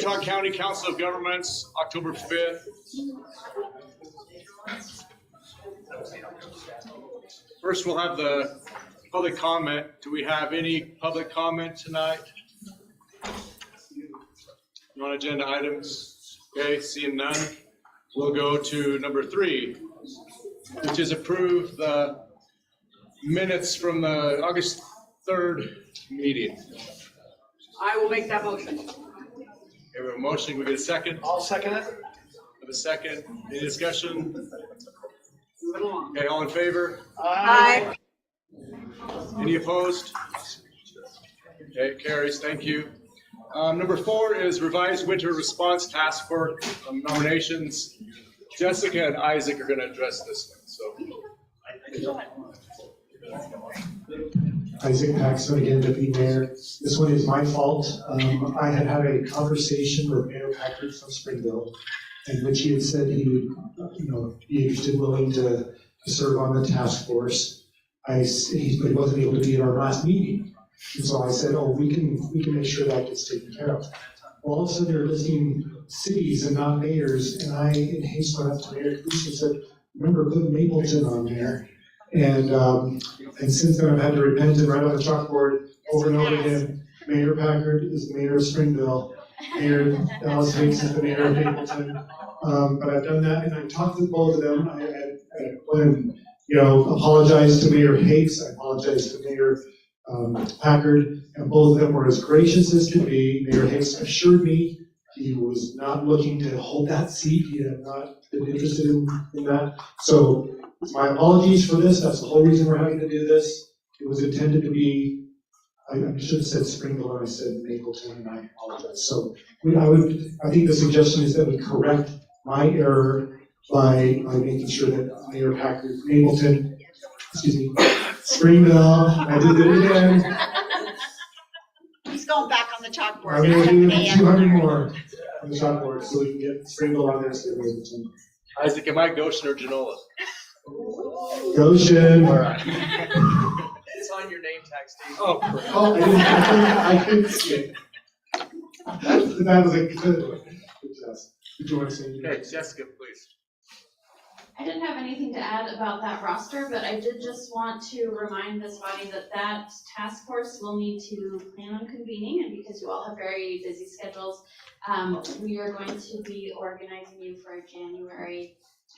Utah County Council of Governments, October 5th. First, we'll have the public comment. Do we have any public comment tonight on agenda items? Okay, seeing none, we'll go to number 3, which is approve the minutes from the August 3rd meeting. I will make that motion. Okay, we have a motion. We get a second? I'll second it. Have a second. Any discussion? Move it along. Okay, all in favor? Aye. Any opposed? Okay, carries. Thank you. Number 4 is revised winter response task force nominations. Jessica and Isaac are going to address this one. So. Isaac Paxton, again, Deputy Mayor. This one is my fault. I had a conversation with Mayor Packard from Springville, in which he had said he would, be interested, willing to serve on the task force. But he wasn't able to be at our last meeting, and so I said, "Oh, we can make sure that gets taken care of." Well, all of a sudden, they're listing cities and not mayors, and I, in haste, went up to Mayor Caruso and said, "Remember, put Mapleton on there." And since then, I've had to repent and write on the chalkboard over and over again. Mayor Packard is the mayor of Springville. Mayor Dallas Hicks is the mayor of Mapleton. But I've done that, and I've talked with both of them. I apologized to Mayor Hicks. I apologized to Mayor Packard, and both of them were as gracious as could be. Mayor Hicks assured me he was not looking to hold that seat. He had not been interested in that. So my apologies for this. That's the whole reason we're having to do this. It was intended to be, I should have said Springville, and I said Mapleton, and I apologize. So I think the suggestion is that we correct my error by making sure that Mayor Packard, Springville, I did it again. He's going back on the chalkboard. I'm going to do 200 more on the chalkboard so we can get Springville on there instead of Mapleton. Isaac, am I Goshen or Genola? Goshen. All right. It's on your name tag, Steve. Oh, correct. Oh, I couldn't see it. That was a good test. Did you want to say anything? Okay, Jessica, please. I didn't have anything to add about that roster, but I did just want to remind this body that task force will need to plan on convening, and because you all have very busy schedules, we are going to be organizing you for a January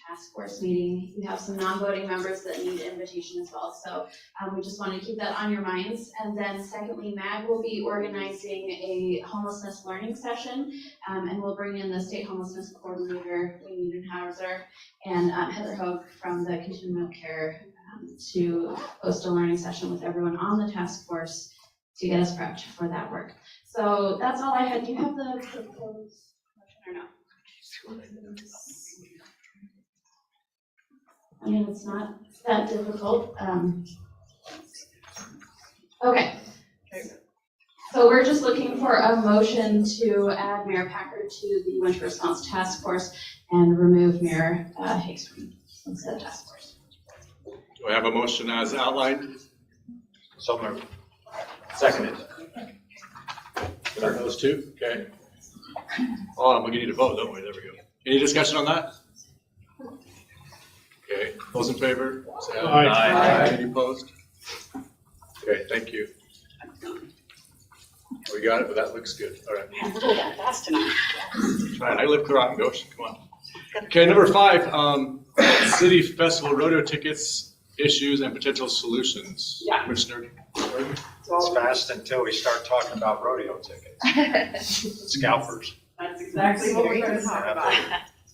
task force meeting. You have some non-voting members that need invitation as well, so we just want to keep that on your minds. And then secondly, MAG will be organizing a homelessness learning session, and we'll bring in the state homelessness coordinator, Wayne Hauser, and Heather Hogue from the Continuum Care to host a learning session with everyone on the task force to get us prepped for that work. So that's all I had. Do you have the proposed motion or no? I mean, it's not that difficult. Okay. So we're just looking for a motion to add Mayor Packard to the Winter Response Task Force and remove Mayor Hicks from the task force. Do I have a motion as outlined? So moved. Seconded. Are those two? Okay. Oh, we need to vote, don't we? There we go. Any discussion on that? Okay, those in favor? Say aye. Aye. Any opposed? Okay, thank you. We got it, but that looks good. All right. Man, we're going that fast tonight. Fine, I live clear out in Goshen, come on. Okay, number 5, city festival rodeo tickets, issues and potential solutions. Yeah. Commissioner. It's fast until we start talking about rodeo tickets. Scalpers. That's exactly what we're going to talk about.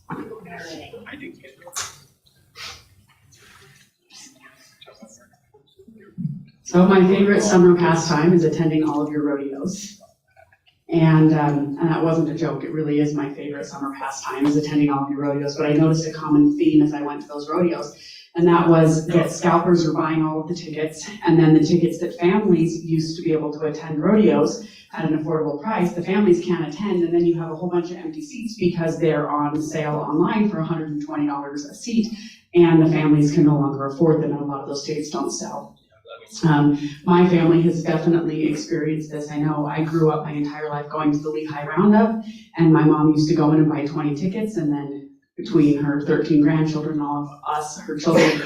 I didn't get it. So my favorite summer pastime is attending all of your rodeos. And that wasn't a joke, it really is my favorite summer pastime is attending all of your rodeos. But I noticed a common theme as I went to those rodeos, and that was that scalpers are buying all of the tickets, and then the tickets that families used to be able to attend rodeos at an affordable price, the families can't attend, and then you have a whole bunch of empty seats because they're on sale online for $120 a seat, and the families can no longer afford them, and a lot of those tickets don't sell. My family has definitely experienced this. I know I grew up my entire life going to the Lehigh Roundup, and my mom used to go in and buy 20 tickets, and then between her 13 grandchildren, all of us, her children,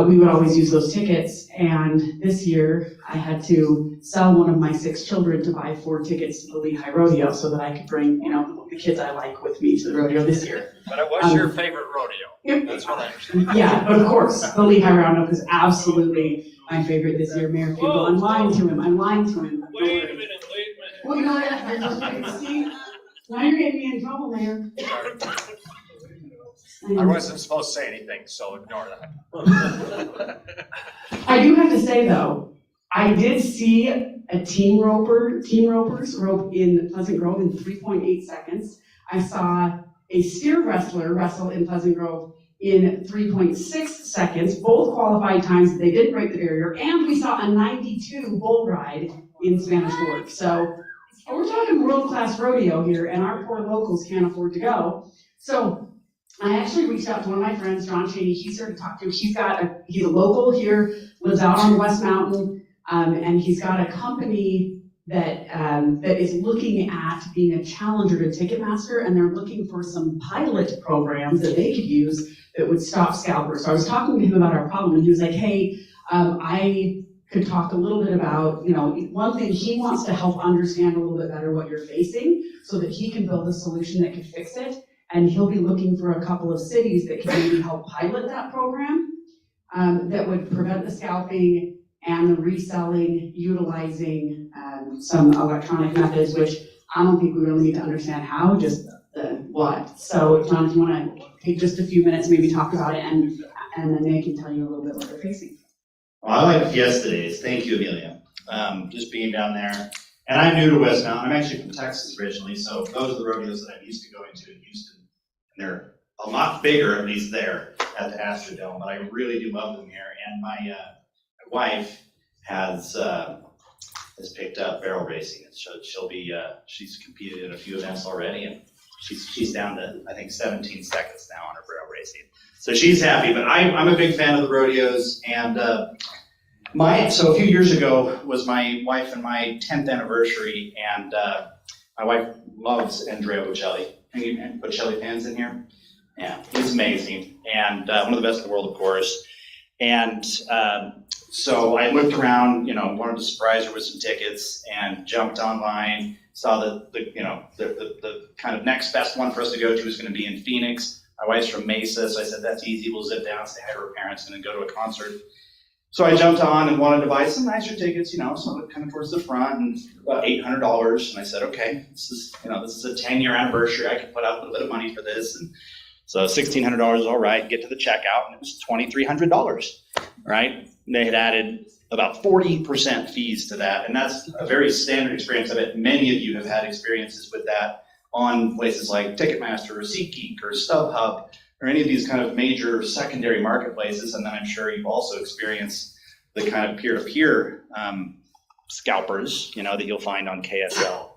we would always use those tickets. And this year, I had to sell one of my 6 children to buy 4 tickets to the Lehigh Rodeo so that I could bring, the kids I like with me to the rodeo this year. But it was your favorite rodeo. That's what I understand. Yeah, of course, the Lehigh Roundup is absolutely my favorite this year. Mayor Campbell, I'm lying to him. Wait a minute. Well, you know what? See, now you're getting me in trouble, Mayor. I wasn't supposed to say anything, so ignore that. I do have to say though, I did see a team ropers rope in Pleasant Grove in 3.8 seconds. I saw a steer wrestler wrestle in Pleasant Grove in 3.6 seconds, both qualified times that they didn't break the barrier, and we saw a 92 bull ride in Spanish Fork. So we're talking world-class rodeo here, and our poor locals can't afford to go. So I actually reached out to one of my friends, John Cheney. He's here to talk to. He's a local here, lives out on the West Mountain, and he's got a company that is looking at being a challenger to Ticketmaster, and they're looking for some pilot programs that they could use that would stop scalpers. So I was talking to him about our problem, and he was like, hey, I could talk a little bit about, one thing, he wants to help understand a little bit better what you're facing so that he can build a solution that could fix it. And he'll be looking for a couple of cities that can maybe help pilot that program that would prevent the scalping and the reselling, utilizing some electronic methods, which I don't think we really need to understand how, just the what. So John, if you want to take just a few minutes, maybe talk about it, and then they can tell you a little bit what they're facing. Well, I like Fiesta Days. Thank you, Amelia. Just being down there. And I'm new to West Mountain. I'm actually from Texas originally, so those are the rodeos that I'm used to going to in Houston. And they're a lot bigger, at least there, at the Astrodome, but I really do love them here. And my wife has picked up barrel racing. She's competed in a few events already, and she's down to, I think, 17 seconds now on her barrel racing. So she's happy, but I'm a big fan of the rodeos. And so a few years ago was my wife and my 10th anniversary, and my wife loves Andrea Bocelli. Any Bocelli fans in here? Yeah, he's amazing, and one of the best in the world, of course. And so I looked around, wanted to surprise her with some tickets, and jumped online, saw the kind of next best one for us to go to was going to be in Phoenix. My wife's from Mesa, so I said, that's easy, we'll zip down, say hi to her parents, and then go to a concert. So I jumped on and wanted to buy some nicer tickets, so kind of towards the front, and about $800. And I said, okay, this is a 10-year anniversary. I can put out a little bit of money for this. And so $1,600 is all right. Get to the checkout, and it was $2,300, right? They had added about 40% fees to that, and that's a very standard experience. I bet many of you have had experiences with that on places like Ticketmaster or SeatGeek or StubHub, or any of these kind of major secondary marketplaces. And then I'm sure you've also experienced the kind of peer-to-peer scalpers, that you'll find on KSL.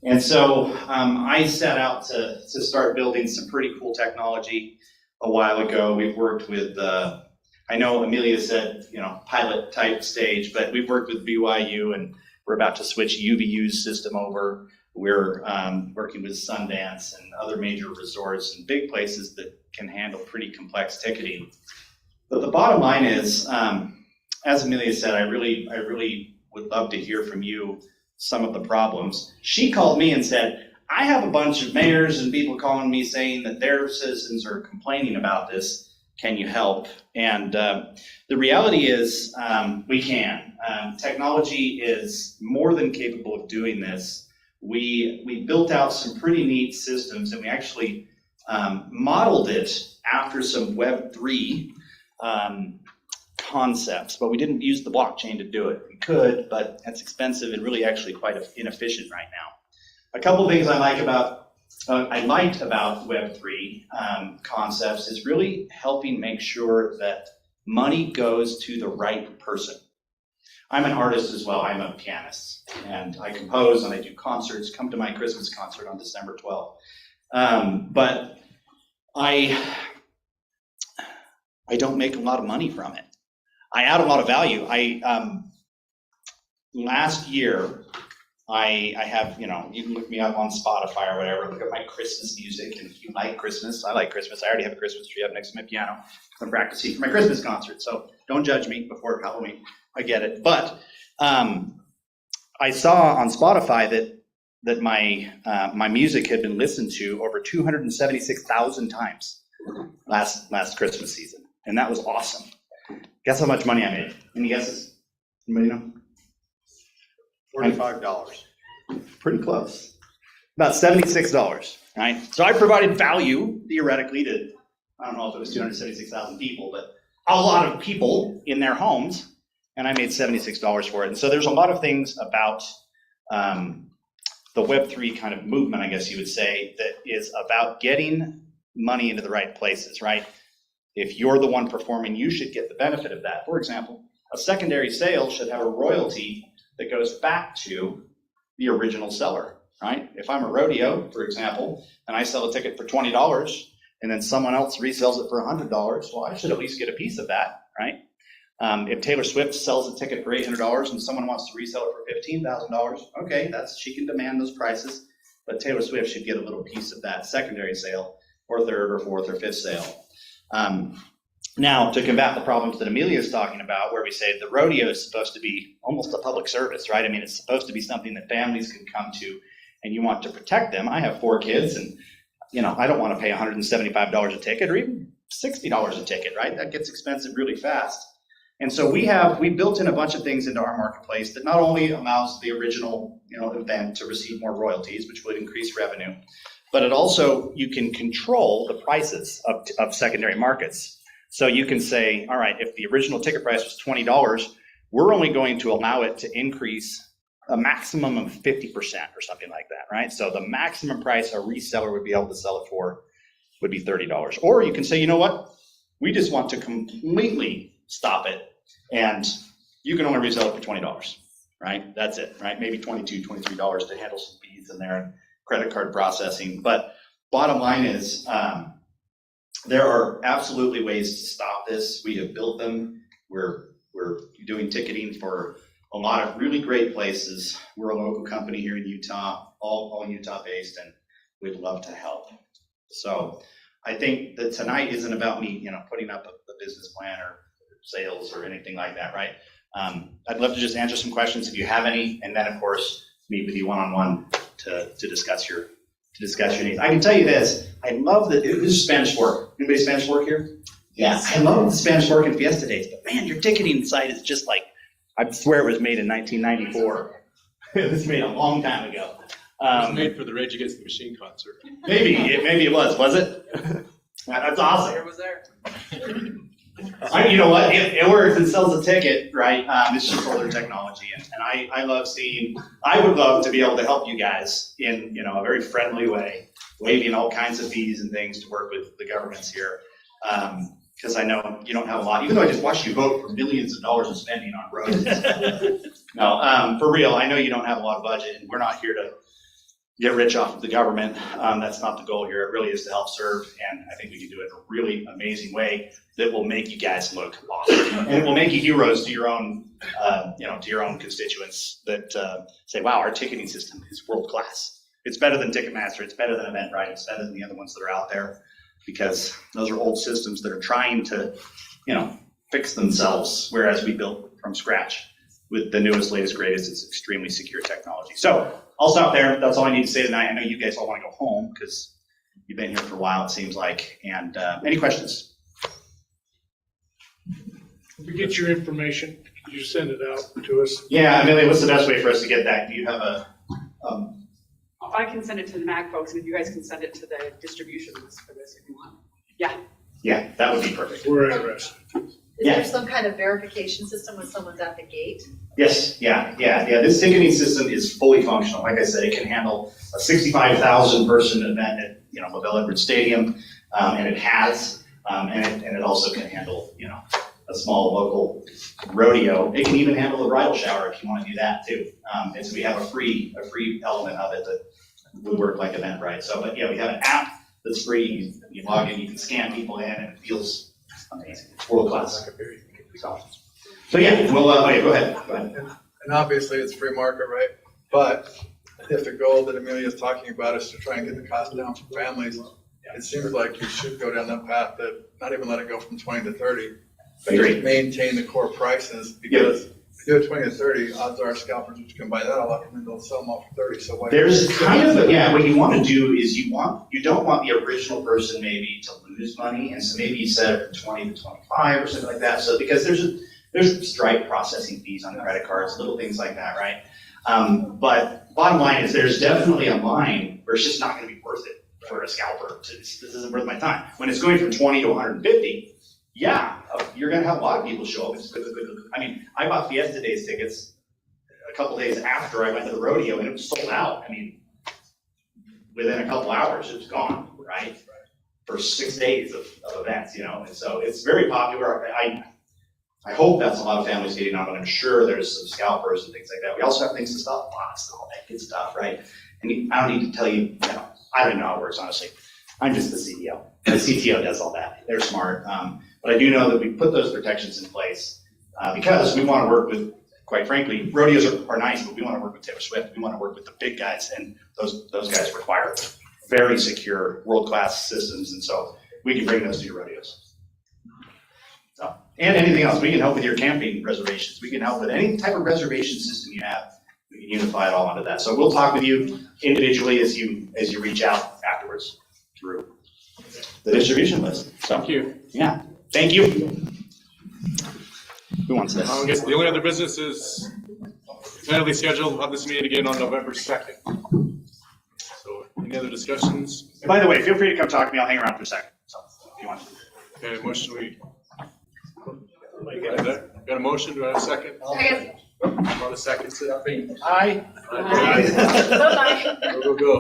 And so I set out to start building some pretty cool technology a while ago. We've worked with, I know Amelia said, pilot type stage, but we've worked with BYU, and we're about to switch UVU's system over. We're working with Sundance and other major resorts and big places that can handle pretty complex ticketing. But the bottom line is, as Amelia said, I really would love to hear from you some of the problems. She called me and said, I have a bunch of mayors and people calling me saying that their citizens are complaining about this. Can you help? And the reality is we can. Technology is more than capable of doing this. We built out some pretty neat systems, and we actually modeled it after some Web3 concepts, but we didn't use the blockchain to do it. We could, but that's expensive and really actually quite inefficient right now. A couple things I liked about Web3 concepts is really helping make sure that money goes to the right person. I'm an artist as well. I'm a pianist, and I compose and I do concerts. Come to my Christmas concert on December 12th. But I don't make a lot of money from it. I add a lot of value. Last year, I have, you can look me up on Spotify or whatever, look at my Christmas music, and if you like Christmas, I like Christmas. I already have a Christmas tree up next to my piano. I'm practicing for my Christmas concert, so don't judge me before Halloween. I get it. But I saw on Spotify that my music had been listened to over 276,000 times last Christmas season, and that was awesome. Guess how much money I made? Any guesses? Anybody know? $45. Pretty close. About $76, right? So I provided value, theoretically, to, I don't know if it was 276,000 people, but a lot of people in their homes, and I made $76 for it. And so there's a lot of things about the Web3 kind of movement, I guess you would say, that is about getting money into the right places, right? If you're the one performing, you should get the benefit of that. For example, a secondary sale should have a royalty that goes back to the original seller, right? If I'm a rodeo, for example, and I sell a ticket for $20 and then someone else resells it for $100, well, I should at least get a piece of that, right? If Taylor Swift sells a ticket for $800 and someone wants to resell it for $15,000, okay, she can demand those prices, but Taylor Swift should get a little piece of that secondary sale or third or fourth or fifth sale. Now, to combat the problems that Amelia is talking about, where we say the rodeo is supposed to be almost a public service, right? I mean, it's supposed to be something that families can come to, and you want to protect them. I have 4 kids, and I don't want to pay $175 a ticket or even $60 a ticket, right? That gets expensive really fast. And so we built in a bunch of things into our marketplace that not only allows the original event to receive more royalties, which would increase revenue, but it also, you can control the prices of secondary markets. So you can say, all right, if the original ticket price was $20, we're only going to allow it to increase a maximum of 50% or something like that, right? So the maximum price a reseller would be able to sell it for would be $30. Or you can say, you know what? We just want to completely stop it, and you can only resell it for $20, right? That's it, right? Maybe $22, $23 to handle some fees in there and credit card processing. But bottom line is, there are absolutely ways to stop this. We have built them. We're doing ticketing for a lot of really great places. We're a local company here in Utah, all Utah based, and we'd love to help. So I think that tonight isn't about me, putting up a business plan or sales or anything like that, right? I'd love to just answer some questions if you have any, and then of course meet with you one-on-one to discuss your needs. I can tell you this, I love that. This is Spanish Fork. Anybody Spanish Fork here? Yes. I love the Spanish Fork and Fiesta days, but man, your ticketing site is just like, I swear it was made in 1994. It was made a long time ago. It was made for the Rage Against the Machine concert. Maybe it was it? That's awesome. It was there. You know what? It works and sells a ticket, right? It's just older technology, and I would love to be able to help you guys in a very friendly way, waiving all kinds of fees and things to work with the governments here, because I know you don't have a lot. Even though I just watched you vote for millions of dollars in spending on roads. No, for real, I know you don't have a lot of budget, and we're not here to get rich off of the government. That's not the goal here. It really is to help serve, and I think we can do it in a really amazing way that will make you guys look awesome, and it will make you heroes to your own, to your own constituents that say, "Wow, our ticketing system is world class. It's better than Ticketmaster. It's better than Eventbrite. It's better than the other ones that are out there," because those are old systems that are trying to, fix themselves, whereas we built from scratch with the newest, latest, greatest. It's extremely secure technology. So I'll stop there. That's all I need to say tonight. I know you guys all want to go home because you've been here for a while, it seems like. And any questions? If we get your information, could you send it out to us? Yeah, Amelia, what's the best way for us to get that? Do you have a? I can send it to the MAG folks, and if you guys can send it to the distribution list for this if you want. Yeah. Yeah, that would be perfect. We're interested. Is there some kind of verification system when someone's at the gate? Yes, yeah. This ticketing system is fully functional. Like I said, it can handle a 65,000 person event at LaBelle Edwards Stadium, and it has, and it also can handle a small local rodeo. It can even handle the bridal shower if you want to do that too. And so we have a free element of it that would work like Eventbrite. So, but yeah, we have an app that's free. You log in, you can scan people in, and it feels amazing. It's world class. So yeah, we'll, oh yeah, go ahead. And obviously, it's free market, right? But if the goal that Amelia is talking about is to try and get the cost down for families, it seems like you should go down that path, that not even let it go from 20 to 30, but Agreed. just maintain the core prices, because if you do it 20 to 30, odds are scalpers which can buy that all up and then they'll sell them off for 30, so why? There's kind of, what you want to do is you don't want the original person maybe to lose money, and so maybe you set it from 20 to 25 or something like that, so because there's Stripe processing fees on credit cards, little things like that, right? But bottom line is there's definitely a line where it's just not gonna be worth it for a scalper. This isn't worth my time. When it's going from 20 to 150, yeah, you're gonna have a lot of people show up. I mean, I bought Fiesta Days tickets a couple days after I went to the rodeo and it was sold out. I mean, within a couple hours, it was gone, right? For 6 days of events, and so it's very popular. I hope that's a lot of families getting on, but I'm sure there's some scalpers and things like that. We also have things to stop bots and all that good stuff, right? And I don't need to tell you, I don't even know how it works, honestly. I'm just the CEO. The CTO does all that. They're smart. But I do know that we put those protections in place because we want to work with, quite frankly, rodeos are nice, but we want to work with Taylor Swift. We want to work with the big guys, and those guys require very secure, world-class systems, and so we can bring those to your rodeos. So, and anything else, we can help with your camping reservations. We can help with any type of reservation system you have. We can unify it all onto that. So we'll talk with you individually as you reach out afterwards through the distribution list. So, Thank you. yeah, thank you. Who wants this? I guess the only other business is tentatively scheduled, we'll have this meeting again on November 2nd. So any other discussions? And by the way, feel free to come talk to me. I'll hang around for a second. So if you want. Okay, motion got a motion, do I have a second? Second. About a second, Aye. Bye-bye. Go, go, go.